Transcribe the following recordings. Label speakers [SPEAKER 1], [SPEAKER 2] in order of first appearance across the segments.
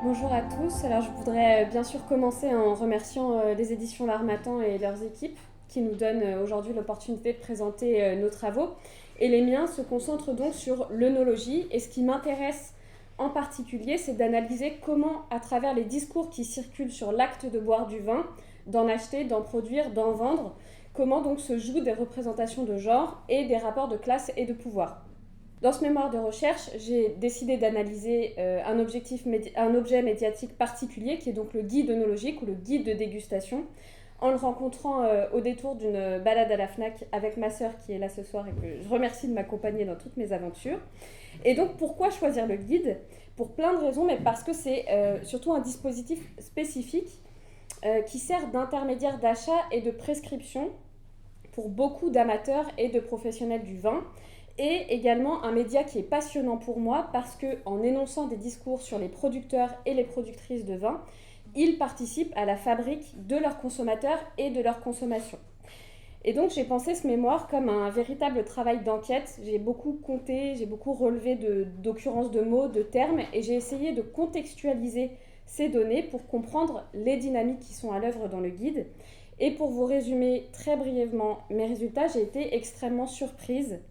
[SPEAKER 1] Bonjour à tous. Alors je voudrais bien sûr commencer en remerciant les éditions L'Harmattan et leurs équipes qui nous donnent aujourd'hui l'opportunité de présenter nos travaux. Et les miens se concentrent donc sur l'œnologie. Et ce qui m'intéresse en particulier, c'est d'analyser comment, à travers les discours qui circulent sur l'acte de boire du vin, d'en acheter, d'en produire, d'en vendre, comment donc se jouent des représentations de genre et des rapports de classe et de pouvoir. Dans ce mémoire de recherche, j'ai décidé d'analyser un objet médiatique particulier qui est donc le guide œnologique ou le guide de dégustation, en le rencontrant au détour d'une balade à la FNAC avec ma sœur qui est là ce soir et que je remercie de m'accompagner dans toutes mes aventures. Et donc pourquoi choisir le guide? Pour plein de raisons, mais parce que c'est surtout un dispositif spécifique qui sert d'intermédiaire d'achat et de prescription pour beaucoup d'amateurs et de professionnels du vin, et également un média qui est passionnant pour moi parce qu'en énonçant des discours sur les producteurs et les productrices de vin, ils participent à la fabrique de leurs consommateurs et de leur consommation. Et donc j'ai pensé ce mémoire comme un véritable travail d'enquête. J'ai beaucoup compté, j'ai beaucoup relevé d'occurrences de mots, de termes, et j'ai essayé de contextualiser ces données pour comprendre les dynamiques qui sont à l'œuvre dans le guide. Et pour vous résumer très brièvement mes résultats, j'ai été extrêmement surprise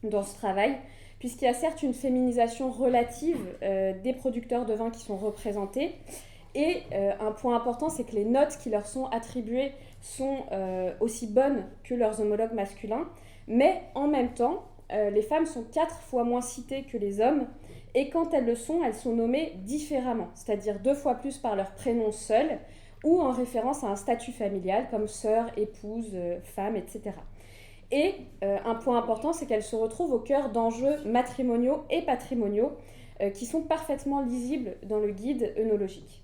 [SPEAKER 1] dans ce travail, puisqu'il y a certes une féminisation relative des producteurs de vin qui sont représentés, et un point important, c'est que les notes qui leur sont attribuées sont aussi bonnes que leurs homologues masculins, mais en même temps, les femmes sont 4 fois moins citées que les hommes, et quand elles sont nommées différemment, c'est-à-dire 2 fois plus par leur prénom seul, ou en référence à un statut familial, comme sœur, épouse, femme, etc. Et un point important, c'est qu'elles se retrouvent au cœur d'enjeux matrimoniaux et patrimoniaux qui sont parfaitement lisibles dans le guide œnologique.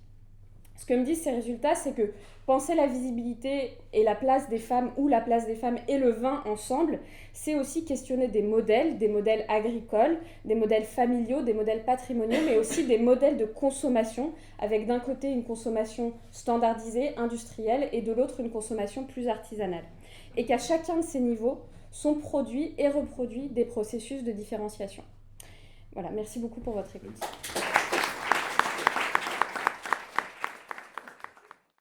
[SPEAKER 1] Ce que me disent ces résultats, c'est que penser la visibilité et la place des femmes, ou la place des femmes et le vin ensemble, c'est aussi questionner des modèles agricoles, des modèles familiaux, des modèles patrimoniaux, mais aussi des modèles de consommation, avec d'un côté une consommation standardisée, industrielle, et de l'autre une consommation plus artisanale. Et qu'à chacun de ces niveaux sont produits et reproduits des processus de différenciation. Voilà, merci beaucoup pour votre écoute.